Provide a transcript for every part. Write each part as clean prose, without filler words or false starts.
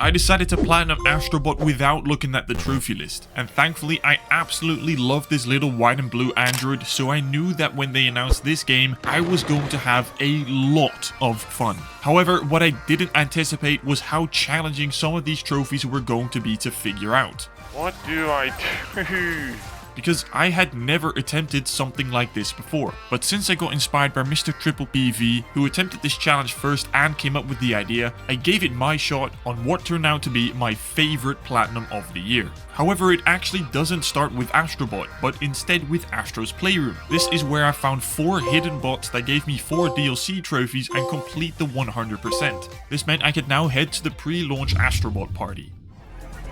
I decided to Platinum Astro Bot without looking at the trophy list, and thankfully I absolutely love this little white and blue android, so I knew that when they announced this game, I was going to have a lot of fun. However, what I didn't anticipate was how challenging some of these trophies were going to be to figure out. What do I do? Because I had never attempted something like this before. But since I got inspired by Mr. Triple PV, who attempted this challenge first and came up with the idea, I gave it my shot on what turned out to be my favorite Platinum of the year. However, it actually doesn't start with Astrobot, but instead with Astro's Playroom. This is where I found 4 hidden bots that gave me 4 DLC trophies and complete the 100%. This meant I could now head to the pre-launch Astrobot party.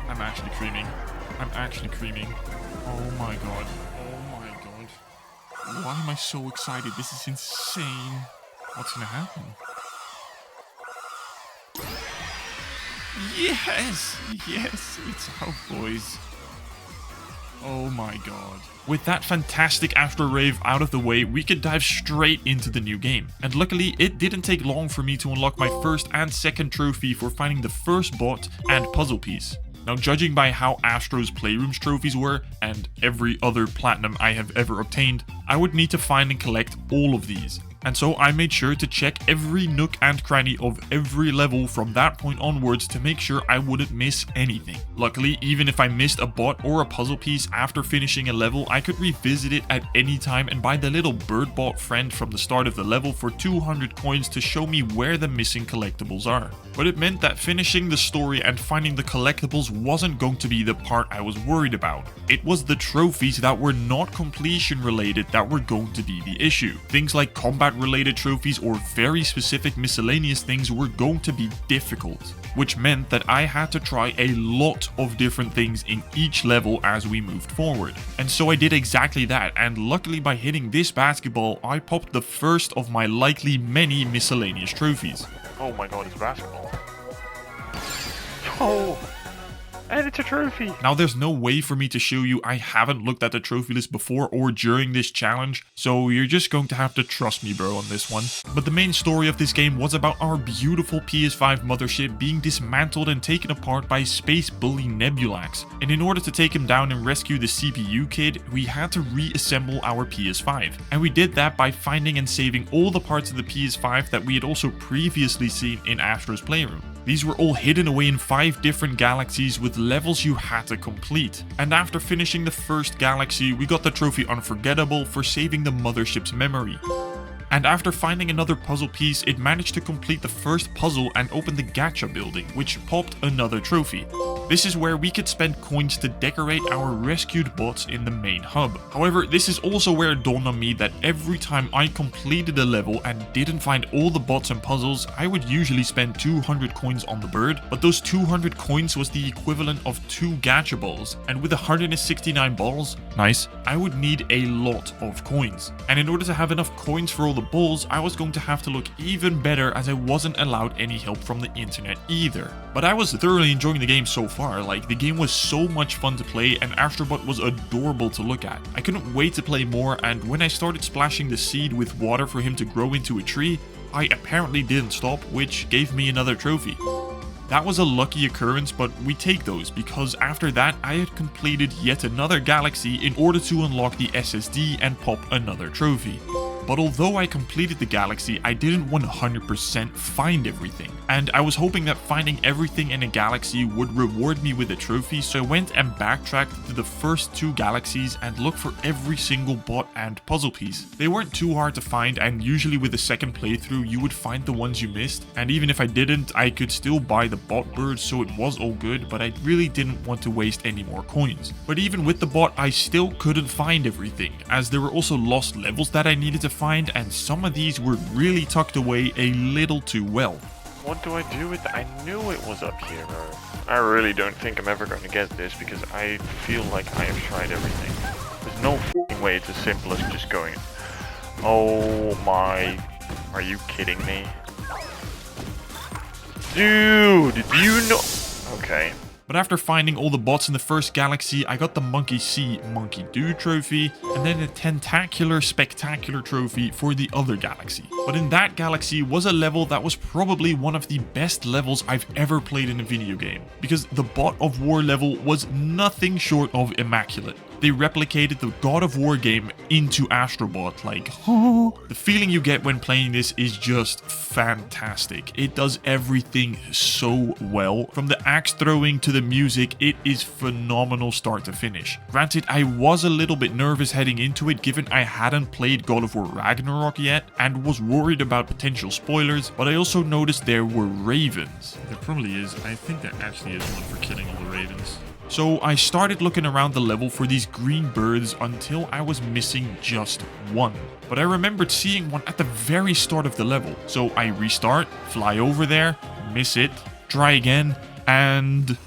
I'm actually creaming. Oh my god. Oh my god. Why am I so excited? This is insane. What's gonna happen? Yes! Yes, it's out, boys. Oh my god. With that fantastic Astro Rave out of the way, we could dive straight into the new game. And luckily, it didn't take long for me to unlock my first and second trophy for finding the first bot and puzzle piece. Now, judging by how Astro's Playroom's trophies were, and every other Platinum I have ever obtained, I would need to find and collect all of these. And so I made sure to check every nook and cranny of every level from that point onwards to make sure I wouldn't miss anything. Luckily, even if I missed a bot or a puzzle piece after finishing a level, I could revisit it at any time and buy the little bird bot friend from the start of the level for 200 coins to show me where the missing collectibles are. But it meant that finishing the story and finding the collectibles wasn't going to be the part I was worried about. It was the trophies that were not completion related that were going to be the issue. Things like combat related trophies or very specific miscellaneous things were going to be difficult, which meant that I had to try a lot of different things in each level as we moved forward. And so I did exactly that, and luckily by hitting this basketball, I popped the first of my likely many miscellaneous trophies. Oh my god, it's basketball. Oh! And it's a trophy! Now there's no way for me to show you, I haven't looked at the trophy list before or during this challenge, so you're just going to have to trust me bro on this one. But the main story of this game was about our beautiful PS5 mothership being dismantled and taken apart by space bully Nebulax, and in order to take him down and rescue the CPU kid, we had to reassemble our PS5. And we did that by finding and saving all the parts of the PS5 that we had also previously seen in Astro's Playroom. These were all hidden away in 5 different galaxies with levels you had to complete. And after finishing the first galaxy, we got the trophy Unforgettable for saving the mothership's memory. And after finding another puzzle piece, it managed to complete the first puzzle and open the gacha building, which popped another trophy. This is where we could spend coins to decorate our rescued bots in the main hub. However, this is also where it dawned on me that every time I completed a level and didn't find all the bots and puzzles, I would usually spend 200 coins on the bird, but those 200 coins was the equivalent of 2 gacha balls, and with 169 balls, nice, I would need a lot of coins. And in order to have enough coins for all the balls, I was going to have to look even better as I wasn't allowed any help from the internet either. But I was thoroughly enjoying the game so far, like the game was so much fun to play and Astrobot was adorable to look at. I couldn't wait to play more, and when I started splashing the seed with water for him to grow into a tree, I apparently didn't stop, which gave me another trophy. That was a lucky occurrence, but we take those because after that I had completed yet another galaxy in order to unlock the SSD and pop another trophy. But although I completed the galaxy, I didn't 100% find everything. And I was hoping that finding everything in a galaxy would reward me with a trophy, so I went and backtracked to the first 2 galaxies and looked for every single bot and puzzle piece. They weren't too hard to find, and usually with the second playthrough you would find the ones you missed, and even if I didn't, I could still buy the bot bird, so it was all good, but I really didn't want to waste any more coins. But even with the bot, I still couldn't find everything, as there were also lost levels that I needed to find, and some of these were really tucked away a little too well. What do I do with that? I knew it was up here, bro. I really don't think I'm ever going to get this because I feel like I have tried everything. There's no f***ing way it's as simple as just going... Oh my... Are you kidding me? Dude, do you know... Okay. But after finding all the bots in the first galaxy, I got the Monkey See, Monkey Do trophy, and then a Tentacular Spectacular trophy for the other galaxy. But in that galaxy was a level that was probably one of the best levels I've ever played in a video game, because the Bot of War level was nothing short of immaculate. They replicated the God of War game into Astro Bot, like, oh. The feeling you get when playing this is just fantastic. It does everything so well. From the axe throwing to the music, it is phenomenal start to finish. Granted, I was a little bit nervous heading into it given I hadn't played God of War Ragnarok yet and was worried about potential spoilers, but I also noticed there were ravens. There probably is. I think there actually is one for killing all the ravens. So I started looking around the level for these green birds until I was missing just one. But I remembered seeing one at the very start of the level. So I restart, fly over there, miss it, try again, and...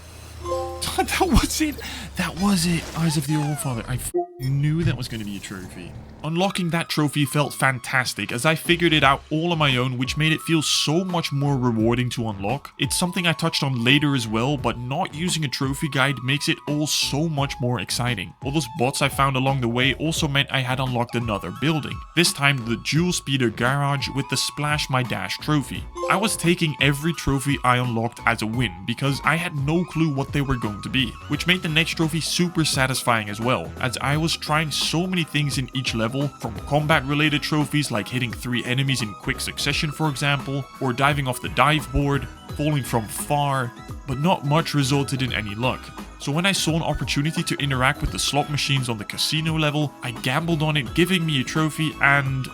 that was it! That was it! Eyes of the All-Father. I knew that was going to be a trophy. Unlocking that trophy felt fantastic as I figured it out all on my own, which made it feel so much more rewarding to unlock. It's something I touched on later as well, but not using a trophy guide makes it all so much more exciting. All those bots I found along the way also meant I had unlocked another building. This time the Dual Speeder Garage with the Splash My Dash trophy. I was taking every trophy I unlocked as a win because I had no clue what they were going to be, which made the next trophy super satisfying as well, as I was trying so many things in each level, from combat related trophies like hitting 3 enemies in quick succession for example, or diving off the dive board, falling from far, but not much resulted in any luck. So when I saw an opportunity to interact with the slot machines on the casino level, I gambled on it giving me a trophy and...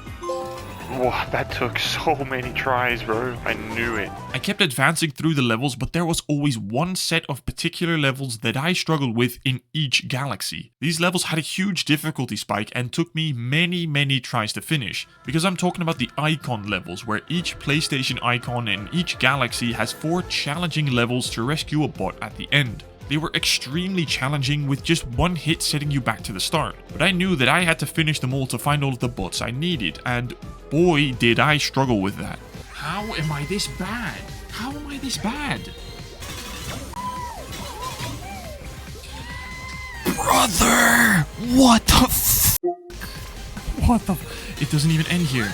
Wow, that took so many tries, bro. I knew it. I kept advancing through the levels, but there was always one set of particular levels that I struggled with in each galaxy. These levels had a huge difficulty spike and took me many tries to finish, because I'm talking about the icon levels, where each PlayStation icon in each galaxy has 4 challenging levels to rescue a bot at the end. They were extremely challenging with just one hit setting you back to the start, but I knew that I had to finish them all to find all of the bots I needed, and boy did I struggle with that. How am I this bad? How am I this bad? Brother! What the f***? What the f***? It doesn't even end here.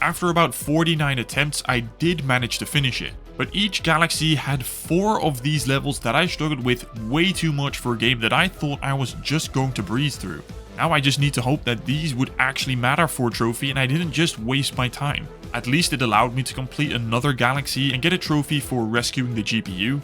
After about 49 attempts, I did manage to finish it. But each galaxy had 4 of these levels that I struggled with way too much for a game that I thought I was just going to breeze through. Now I just need to hope that these would actually matter for a trophy and I didn't just waste my time. At least it allowed me to complete another galaxy and get a trophy for rescuing the GPU,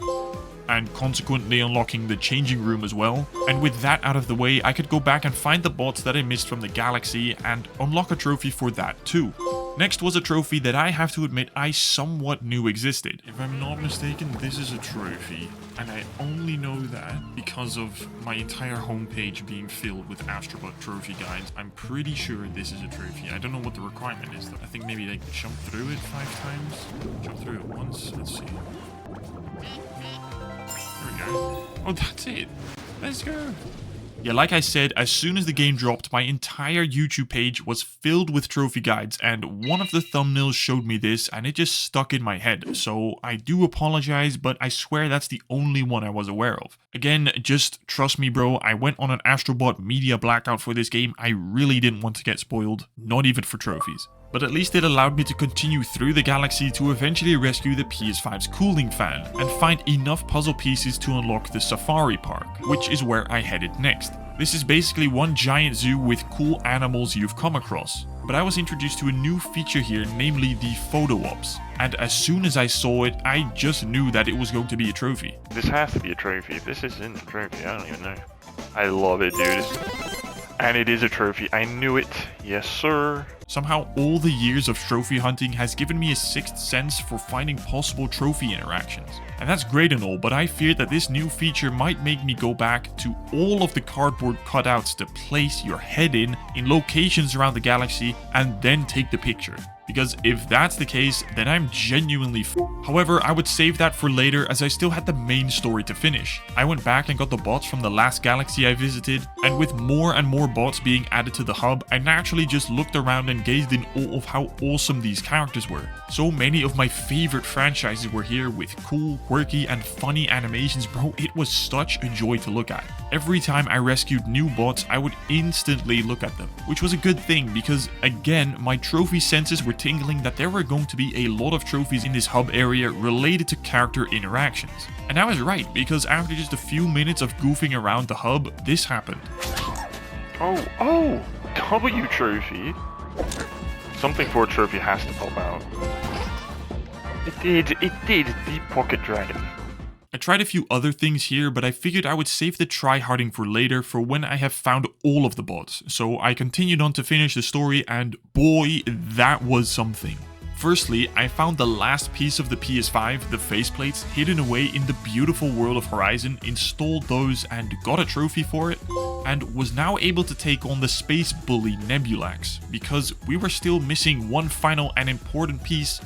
and consequently unlocking the changing room as well. And with that out of the way, I could go back and find the bots that I missed from the galaxy and unlock a trophy for that too. Next was a trophy that I have to admit I somewhat knew existed. If I'm not mistaken, this is a trophy, and I only know that because of my entire homepage being filled with Astro Bot trophy guides. I'm pretty sure this is a trophy. I don't know what the requirement is though. I think maybe like jump through it 5 times? Jump through it once? Let's see. There we go. Oh, that's it. Let's go. Yeah, like I said, as soon as the game dropped, my entire YouTube page was filled with trophy guides, and one of the thumbnails showed me this, and it just stuck in my head. So I do apologize, but I swear that's the only one I was aware of. Again, just trust me, bro, I went on an Astro Bot media blackout for this game. I really didn't want to get spoiled, not even for trophies. But at least it allowed me to continue through the galaxy to eventually rescue the PS5's cooling fan and find enough puzzle pieces to unlock the Safari Park, which is where I headed next. This is basically one giant zoo with cool animals you've come across. But I was introduced to a new feature here, namely the photo ops. And as soon as I saw it, I just knew that it was going to be a trophy. This has to be a trophy. If this isn't a trophy, I don't even know. I love it, dude. And it is a trophy. I knew it. Yes, sir. Somehow, all the years of trophy hunting has given me a sixth sense for finding possible trophy interactions. And that's great and all, but I fear that this new feature might make me go back to all of the cardboard cutouts to place your head in locations around the galaxy and then take the picture. because if that's the case, then I'm genuinely However, I would save that for later as I still had the main story to finish. I went back and got the bots from the last galaxy I visited, and with more and more bots being added to the hub, I naturally just looked around and gazed in awe of how awesome these characters were. So many of my favorite franchises were here with cool, quirky, and funny animations, bro. It was such a joy to look at. Every time I rescued new bots, I would instantly look at them, which was a good thing because, again, my trophy senses were tingling that there were going to be a lot of trophies in this hub area related to character interactions. And I was right, because after just a few minutes of goofing around the hub, this happened. Oh, W trophy? Something for a trophy has to pop out. It did, the pocket dragon. I tried a few other things here, but I figured I would save the tryharding for later for when I have found all of the bots. So I continued on to finish the story, and boy, that was something. Firstly, I found the last piece of the PS5, the faceplates, hidden away in the beautiful world of Horizon, installed those and got a trophy for it, and was now able to take on the space bully Nebulax, because we were still missing one final and important piece,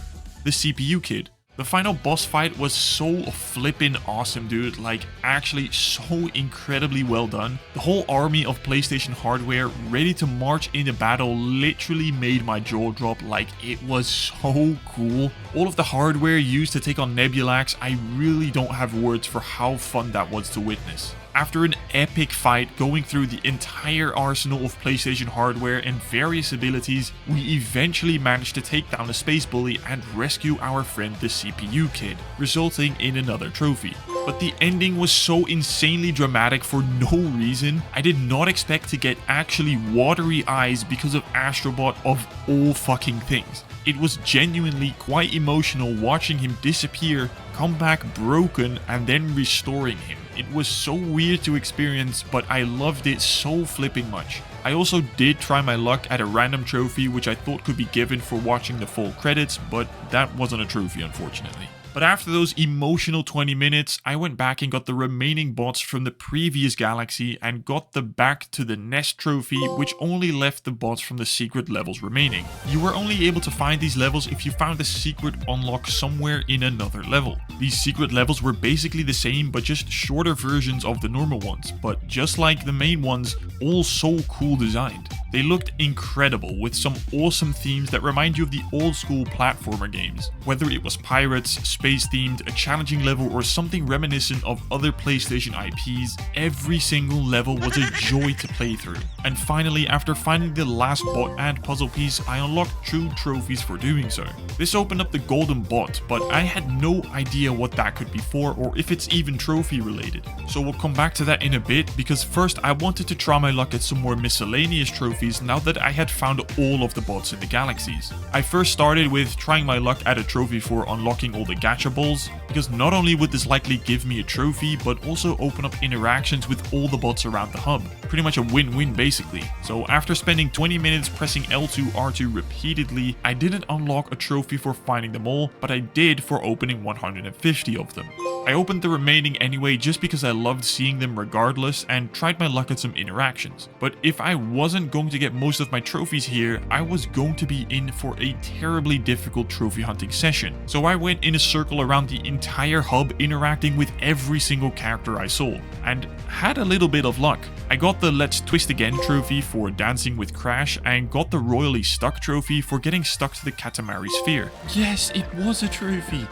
the CPU kid. The final boss fight was so flippin' awesome, dude, like actually so incredibly well done. The whole army of PlayStation hardware ready to march into battle literally made my jaw drop. Like, it was so cool. All of the hardware used to take on Nebulax, I really don't have words for how fun that was to witness. After an epic fight going through the entire arsenal of PlayStation hardware and various abilities, we eventually managed to take down the space bully and rescue our friend the CPU kid, resulting in another trophy. But the ending was so insanely dramatic for no reason. I did not expect to get actually watery eyes because of Astro Bot of all fucking things. It was genuinely quite emotional watching him disappear, come back broken, and then restoring him. It was so weird to experience, but I loved it so flipping much. I also did try my luck at a random trophy which I thought could be given for watching the full credits, but that wasn't a trophy unfortunately. But after those emotional 20 minutes, I went back and got the remaining bots from the previous galaxy and got the back to the nest trophy, which only left the bots from the secret levels remaining. You were only able to find these levels if you found a secret unlock somewhere in another level. These secret levels were basically the same but just shorter versions of the normal ones, but just like the main ones, all so cool designed. They looked incredible with some awesome themes that remind you of the old school platformer games. Whether it was pirates, space themed, a challenging level, or something reminiscent of other PlayStation IPs, every single level was a joy to play through. And finally, after finding the last bot and puzzle piece, I unlocked 2 trophies for doing so. This opened up the golden bot, but I had no idea what that could be for or if it's even trophy related. So we'll come back to that in a bit, because first I wanted to try my luck at some more miscellaneous trophies now that I had found all of the bots in the galaxies. I first started with trying my luck at a trophy for unlocking all the gacha balls, because not only would this likely give me a trophy, but also open up interactions with all the bots around the hub. Pretty much a win-win basically. So after spending 20 minutes pressing L2, R2 repeatedly, I didn't unlock a trophy for finding them all, but I did for opening 150 of them. I opened the remaining anyway just because I loved seeing them regardless and tried my luck at some interactions. But if I wasn't going to get most of my trophies here, I was going to be in for a terribly difficult trophy hunting session. So I went in a circle around the entire hub interacting with every single character I saw, and had a little bit of luck. I got the Let's Twist Again trophy for dancing with Crash and got the Royally Stuck trophy for getting stuck to the Katamari sphere. Yes, it was a trophy!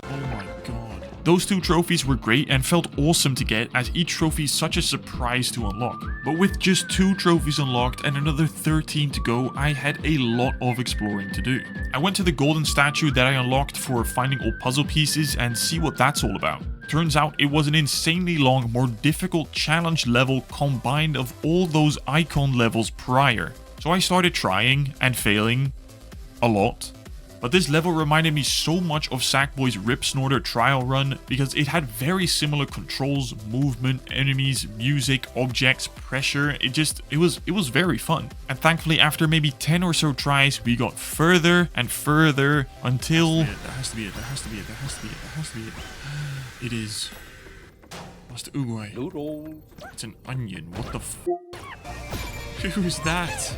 Oh my god. Those 2 trophies were great and felt awesome to get, as each trophy is such a surprise to unlock. But with just 2 trophies unlocked and another 13 to go, I had a lot of exploring to do. I went to the golden statue that I unlocked for finding all puzzle pieces and see what that's all about. Turns out it was an insanely long, more difficult challenge level combined of all those icon levels prior. So I started trying and failing a lot. But this level reminded me so much of Sackboy's Rip Snorter trial run because it had very similar controls, movement, enemies, music, objects, pressure. It was very fun. And thankfully after maybe 10 or so tries, we got further and further until... That has to be it. It is... What's the Uguay? Noodle. It's an onion. What the f... Who's that?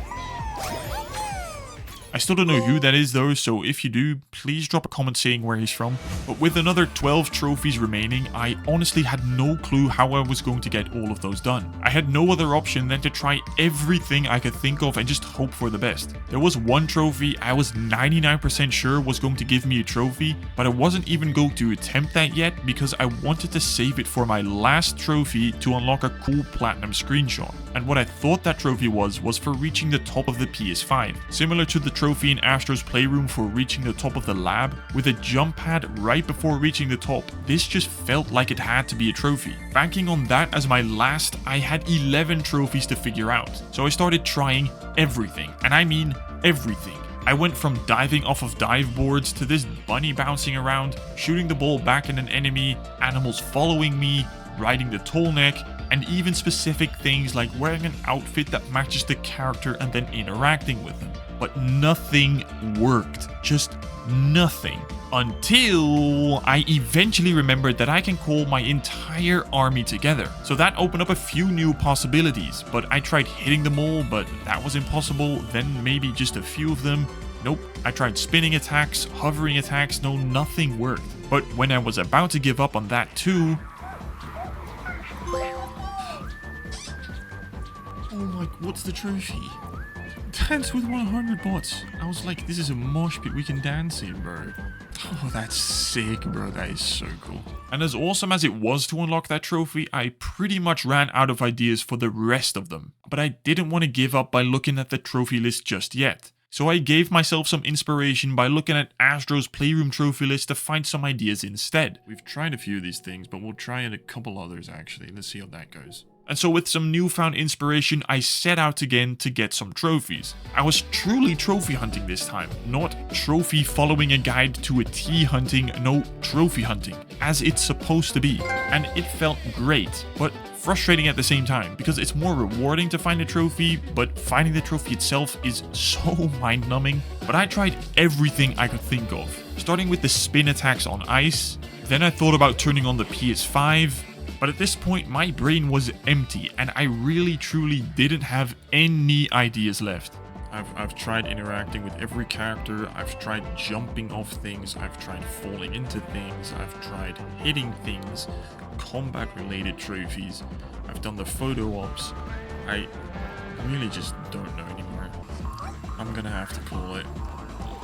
I still don't know who that is though, so if you do, please drop a comment saying where he's from. But with another 12 trophies remaining, I honestly had no clue how I was going to get all of those done. I had no other option than to try everything I could think of and just hope for the best. There was one trophy I was 99% sure was going to give me a trophy, but I wasn't even going to attempt that yet because I wanted to save it for my last trophy to unlock a cool platinum screenshot. And what I thought that trophy was for reaching the top of the PS5, similar to the trophy in Astro's Playroom for reaching the top of the lab, with a jump pad right before reaching the top. This just felt like it had to be a trophy. Banking on that as my last, I had 11 trophies to figure out. So I started trying everything, and I mean everything. I went from diving off of dive boards to this bunny bouncing around, shooting the ball back at an enemy, animals following me, riding the tall neck, and even specific things like wearing an outfit that matches the character and then interacting with them. But nothing worked. Just nothing. Until I eventually remembered that I can call my entire army together. So that opened up a few new possibilities, but I tried hitting them all, but that was impossible. Then maybe just a few of them. Nope. I tried spinning attacks, hovering attacks, no, nothing worked. But when I was about to give up on that too... Oh my, what's the trophy? Dance with 100 bots. I was like, this is a mosh pit we can dance in, bro. Oh, that's sick, bro. That is so cool. And as awesome as it was to unlock that trophy, I pretty much ran out of ideas for the rest of them. But I didn't want to give up by looking at the trophy list just yet. So I gave myself some inspiration by looking at Astro's Playroom trophy list to find some ideas instead. We've tried a few of these things, but we'll try a couple others actually. Let's see how that goes. And so with some newfound inspiration, I set out again to get some trophies. I was truly trophy hunting this time, not trophy following a guide to a tea hunting, no, trophy hunting, as it's supposed to be. And it felt great, but frustrating at the same time, because it's more rewarding to find a trophy, but finding the trophy itself is so mind-numbing. But I tried everything I could think of, starting with the spin attacks on ice. Then I thought about turning on the PS5. But at this point, my brain was empty, and I really truly didn't have any ideas left. I've tried interacting with every character, I've tried jumping off things, I've tried falling into things, I've tried hitting things, combat-related trophies, I've done the photo ops. I really just don't know anymore. I'm gonna have to call it.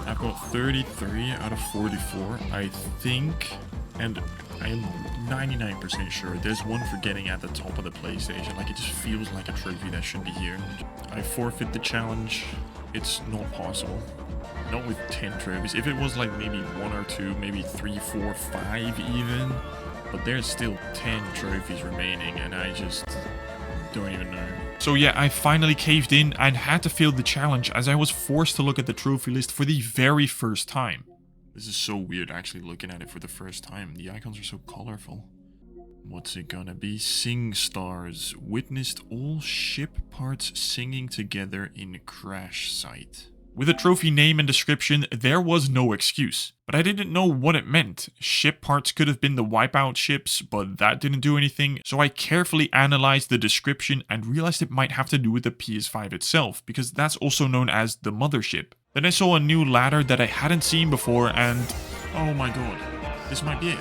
I've got 33 out of 44, I think, and I am 99% sure there's one for getting at the top of the PlayStation. Like, it just feels like a trophy that should be here. I forfeit the challenge. It's not possible. Not with 10 trophies. If it was like maybe 1 or 2, maybe 3, 4, 5 even. But there's still 10 trophies remaining and I just don't even know. So yeah, I finally caved in and had to fail the challenge as I was forced to look at the trophy list for the very first time. This is so weird actually looking at it for the first time. The icons are so colorful. What's it gonna be? Sing stars. Witnessed all ship parts singing together in crash site. With a trophy name and description, there was no excuse. But I didn't know what it meant. Ship parts could have been the wipeout ships, but that didn't do anything. So I carefully analyzed the description and realized it might have to do with the PS5 itself, because that's also known as the mothership. Then I saw a new ladder that I hadn't seen before and... oh my god, this might be it.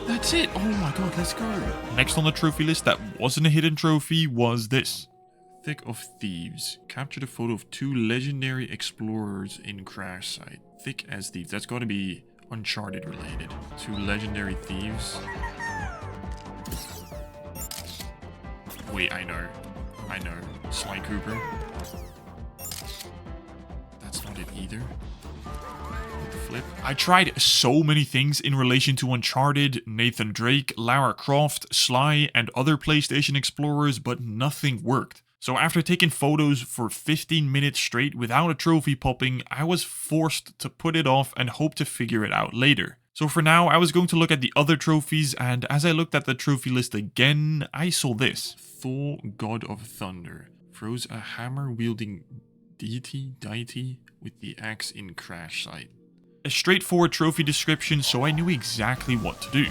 That's it! Oh my god, let's go! Next on the trophy list that wasn't a hidden trophy was this. Thick of Thieves. Captured a photo of 2 legendary explorers in crash site. Thick as Thieves. That's gotta be Uncharted related. 2 legendary thieves. Wait, I know. Sly Cooper. Not it either. With the flip. I tried so many things in relation to Uncharted, Nathan Drake, Lara Croft, Sly, and other PlayStation explorers, but nothing worked. So after taking photos for 15 minutes straight without a trophy popping, I was forced to put it off and hope to figure it out later. So for now, I was going to look at the other trophies, and as I looked at the trophy list again, I saw this. Thor, God of Thunder, throws a hammer-wielding deity with the axe in crash site. A straightforward trophy description, so I knew exactly what to do.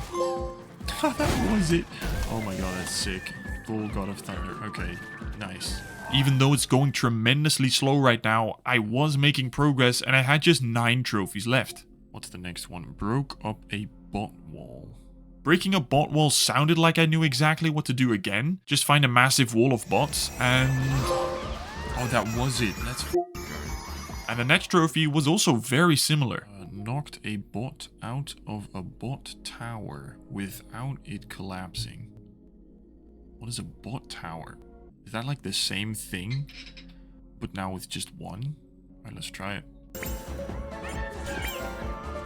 That was it. Oh my god, that's sick. Full God of Thunder. Okay, nice. Even though it's going tremendously slow right now, I was making progress and I had just 9 trophies left. What's the next one? Broke up a bot wall. Breaking a bot wall sounded like I knew exactly what to do again. Just find a massive wall of bots and... Oh, that was it. Let's go. And the next trophy was also very similar. Knocked a bot out of a bot tower without it collapsing. What is a bot tower? Is that like the same thing, but now with just one? Alright, let's try it.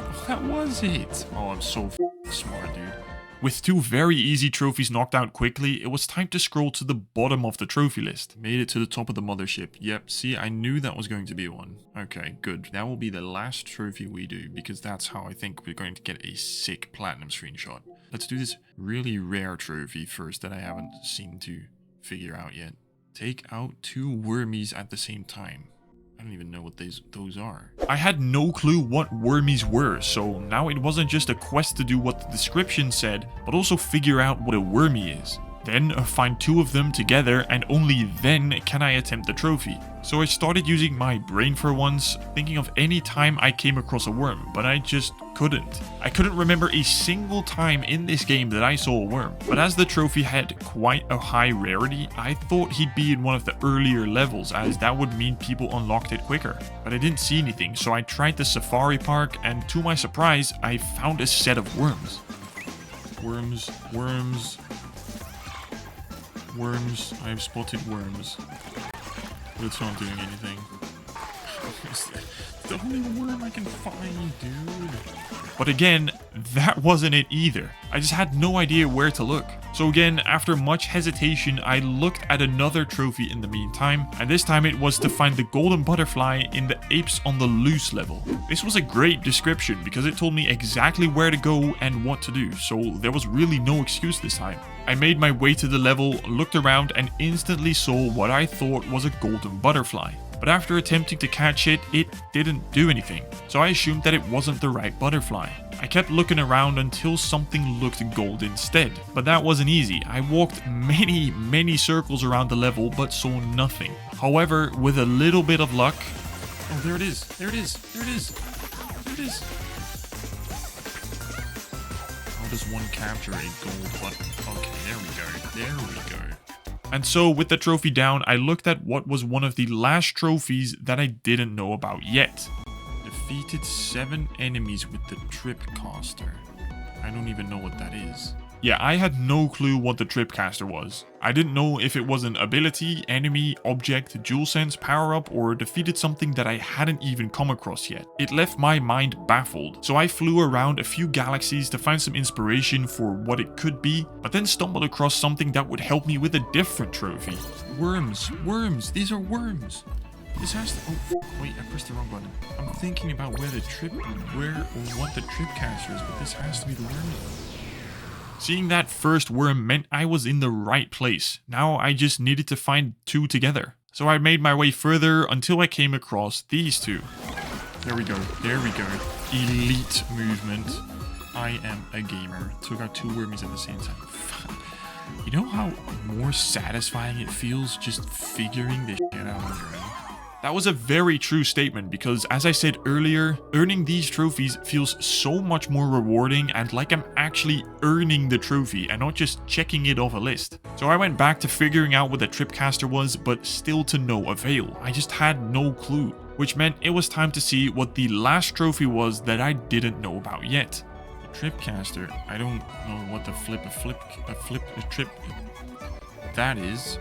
Oh, that was it! Oh, I'm so smart, dude. With 2 very easy trophies knocked out quickly, it was time to scroll to the bottom of the trophy list. Made it to the top of the mothership. Yep, see, I knew that was going to be one. Okay, good. That will be the last trophy we do, because that's how I think we're going to get a sick platinum screenshot. Let's do this really rare trophy first that I haven't seen to figure out yet. Take out 2 wormies at the same time. I don't even know what those are. I had no clue what wormies were, so now it wasn't just a quest to do what the description said, but also figure out what a wormy is. Then find 2 of them together and only then can I attempt the trophy. So I started using my brain for once, thinking of any time I came across a worm, but I just couldn't. I couldn't remember a single time in this game that I saw a worm. But as the trophy had quite a high rarity, I thought he'd be in one of the earlier levels, as that would mean people unlocked it quicker. But I didn't see anything, so I tried the safari park and to my surprise, I found a set of worms. Worms, worms. Worms, I've spotted worms. But it's not doing anything. It's the only worm I can find, dude. But again, that wasn't it either. I just had no idea where to look. So again, after much hesitation, I looked at another trophy in the meantime, and this time it was to find the golden butterfly in the apes on the loose level. This was a great description because it told me exactly where to go and what to do, so there was really no excuse this time. I made my way to the level, looked around, and instantly saw what I thought was a golden butterfly. But after attempting to catch it, it didn't do anything, so I assumed that it wasn't the right butterfly. I kept looking around until something looked gold instead, but that wasn't easy. I walked many circles around the level but saw nothing. However, with a little bit of luck... Oh, there it is, there it is, there it is, there it is. How does one capture a gold button? Okay, there we go. And so, with the trophy down, I looked at what was one of the last trophies that I didn't know about yet. Defeated 7 enemies with the Tripcaster. I don't even know what that is. Yeah, I had no clue what the Tripcaster was. I didn't know if it was an ability, enemy, object, dual sense, power-up, or defeated something that I hadn't even come across yet. It left my mind baffled, so I flew around a few galaxies to find some inspiration for what it could be, but then stumbled across something that would help me with a different trophy. Worms, worms, these are worms. This has to... Oh, wait, I pressed the wrong button. I'm thinking about what the Tripcaster is, but this has to be the worm. Seeing that first worm meant I was in the right place. Now I just needed to find 2 together. So I made my way further until I came across these 2. There we go, there we go. Elite movement. I am a gamer. Took out 2 wormies at the same time. You know how more satisfying it feels just figuring this shit out on your own? That was a very true statement because, as I said earlier, earning these trophies feels so much more rewarding and like I'm actually earning the trophy and not just checking it off a list. So I went back to figuring out what the Tripcaster was, but still to no avail. I just had no clue, which meant it was time to see what the last trophy was that I didn't know about yet. The Tripcaster, I don't know what the trip that is,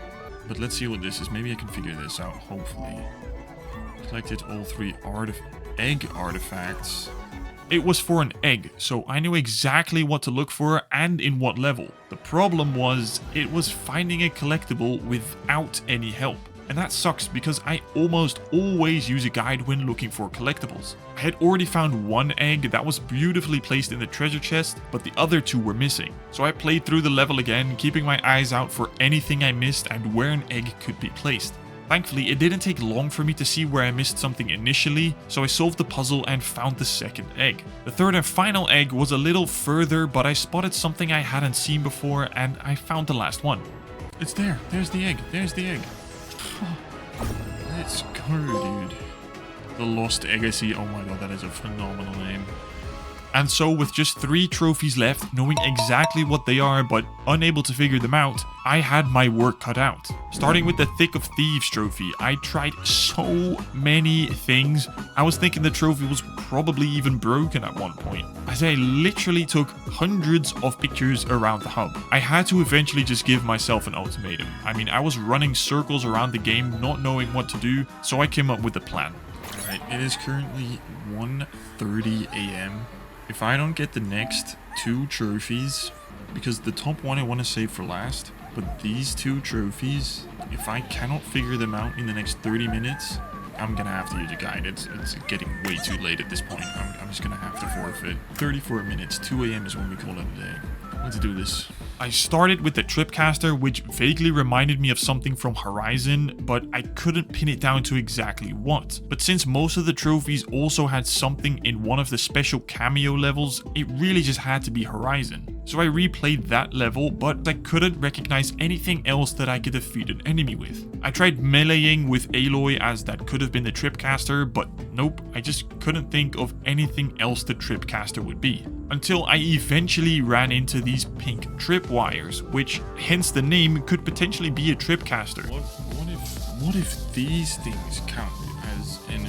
but let's see what this is. Maybe I can figure this out, hopefully. Collected all 3 egg artifacts. It was for an egg, so I knew exactly what to look for and in what level. The problem was, it was finding a collectible without any help. And that sucks because I almost always use a guide when looking for collectibles. I had already found 1 egg that was beautifully placed in the treasure chest, but the other 2 were missing. So I played through the level again, keeping my eyes out for anything I missed and where an egg could be placed. Thankfully, it didn't take long for me to see where I missed something initially, so I solved the puzzle and found the second egg. The third and final egg was a little further, but I spotted something I hadn't seen before and I found the last one. It's there. There's the egg. There's the egg. Let's go, dude. The Lost Egg I see. Oh my god, that is a phenomenal name. And so with just 3 trophies left, knowing exactly what they are but unable to figure them out, I had my work cut out. Starting with the Thick of Thieves trophy, I tried so many things. I was thinking the trophy was probably even broken at one point, as I literally took hundreds of pictures around the hub. I had to eventually just give myself an ultimatum. I mean, I was running circles around the game, not knowing what to do, so I came up with a plan. Alright, it is currently 1:30 a.m. If I don't get the next 2 trophies, because the top one I want to save for last, but these 2 trophies, if I cannot figure them out in the next 30 minutes, I'm gonna have to use a guide. It's getting way too late at this point. I'm just gonna have to forfeit. 34 minutes, 2 a.m. is when we call it a day. Let's do this. I started with the Tripcaster, which vaguely reminded me of something from Horizon, but I couldn't pin it down to exactly what. But since most of the trophies also had something in one of the special cameo levels, it really just had to be Horizon. So I replayed that level, but I couldn't recognize anything else that I could defeat an enemy with. I tried meleeing with Aloy, as that could have been the Tripcaster, but nope, I just couldn't think of anything else the Tripcaster would be. Until I eventually ran into these pink tripwires, which, hence the name, could potentially be a Tripcaster. What if these things count as an...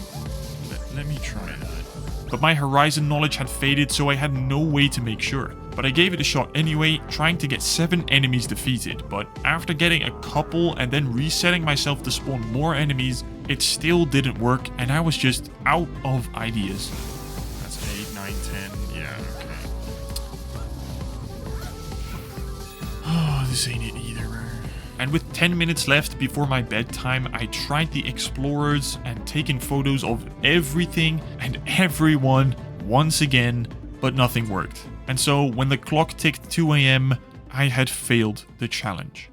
Let me try that. But my Horizon knowledge had faded, so I had no way to make sure. But I gave it a shot anyway, trying to get 7 enemies defeated, but after getting a couple and then resetting myself to spawn more enemies, it still didn't work, and I was just out of ideas. That's 8, 9, 10, yeah, okay. Oh, this ain't it either. And with 10 minutes left before my bedtime, I tried the Explorers and taken photos of everything and everyone once again, but nothing worked. And so when the clock ticked 2 a.m, I had failed the challenge.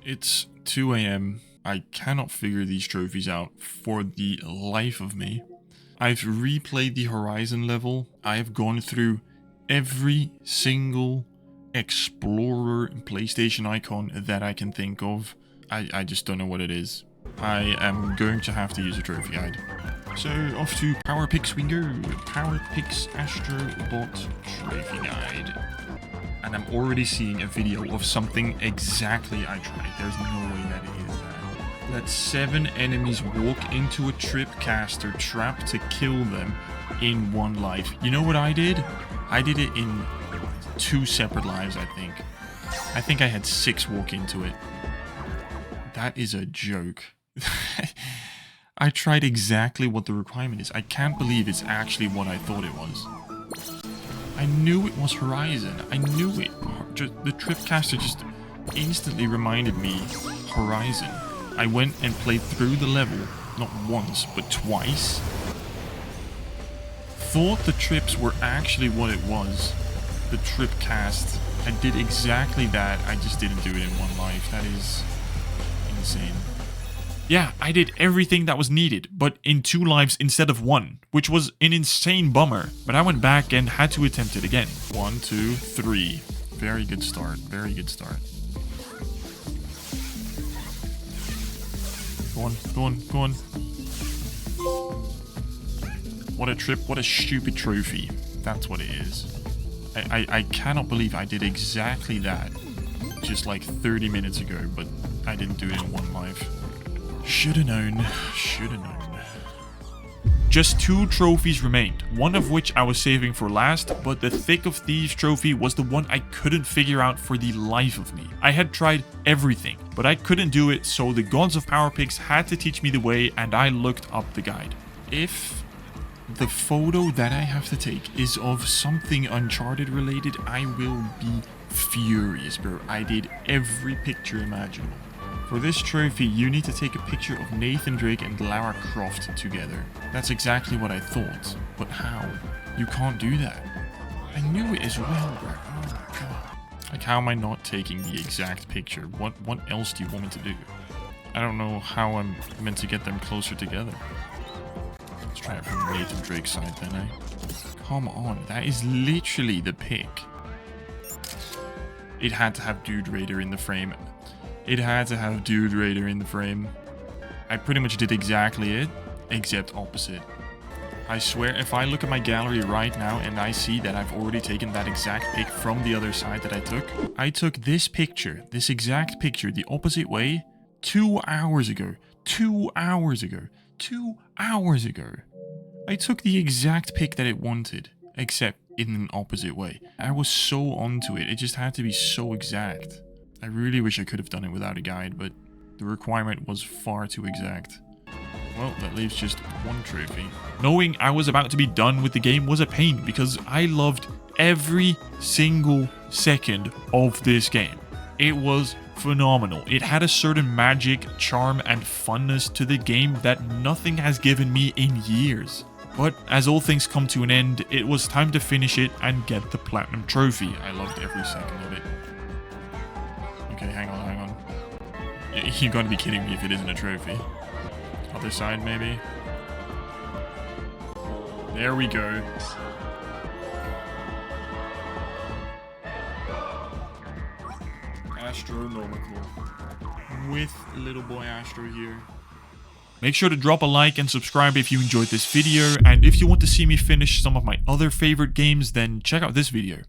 It's 2 a.m. I cannot figure these trophies out for the life of me. I've replayed the Horizon level. I have gone through every single Explorer and PlayStation icon that I can think of. I just don't know what it is. I am going to have to use a trophy guide. So off to Power Picks we go. Power Picks Astro Bot Trophy Guide. And I'm already seeing a video of something exactly I tried. There's no way that it is that. Let 7 enemies walk into a Tripcaster trap to kill them in 1 life. You know what I did? I did it in 2 separate lives, I think. I think I had 6 walk into it. That is a joke. I tried exactly what the requirement is. I can't believe it's actually what I thought it was. I knew it was Horizon. I knew it. The Tripcaster just instantly reminded me Horizon. I went and played through the level, not once, but twice. Thought the trips were actually what it was. The Tripcast. I did exactly that. I just didn't do it in 1 life. That is insane. Yeah, I did everything that was needed, but in 2 lives instead of 1, which was an insane bummer. But I went back and had to attempt it again. 1, 2, 3. Very good start. Very good start. Go on, go on, go on. What a trip, what a stupid trophy. That's what it is. I cannot believe I did exactly that just like 30 minutes ago, but I didn't do it in 1 life. Shoulda known. Shoulda known. Just 2 trophies remained, one of which I was saving for last, but the Thick of Thieves trophy was the one I couldn't figure out for the life of me. I had tried everything, but I couldn't do it, so the gods of Power Picks had to teach me the way, and I looked up the guide. If the photo that I have to take is of something Uncharted related, I will be furious, bro. I did every picture imaginable. For this trophy, you need to take a picture of Nathan Drake and Lara Croft together. That's exactly what I thought. But how? You can't do that. I knew it as well, bro. Oh my god. Like, how am I not taking the exact picture? What else do you want me to do? I don't know how I'm meant to get them closer together. Let's try it from Nathan Drake's side then, eh? Come on, that is literally the pick. It had to have Dude Raider in the frame. It had to have Dude Raider in the frame. I pretty much did exactly it, except opposite. I swear, if I look at my gallery right now and I see that I've already taken that exact pic from the other side that I took this picture, this exact picture, the opposite way, 2 hours ago. 2 hours ago. 2 hours ago. I took the exact pic that it wanted, except in an opposite way. I was so onto it, it just had to be so exact. I really wish I could have done it without a guide, but the requirement was far too exact. Well, that leaves just one trophy. Knowing I was about to be done with the game was a pain because I loved every single second of this game. It was phenomenal. It had a certain magic, charm, and funness to the game that nothing has given me in years. But as all things come to an end, it was time to finish it and get the Platinum Trophy. I loved every second of it. Okay, hang on. You gotta be kidding me if it isn't a trophy. Other side, maybe? There we go. Astronomical. With little boy Astro here. Make sure to drop a like and subscribe if you enjoyed this video, and if you want to see me finish some of my other favorite games, then check out this video.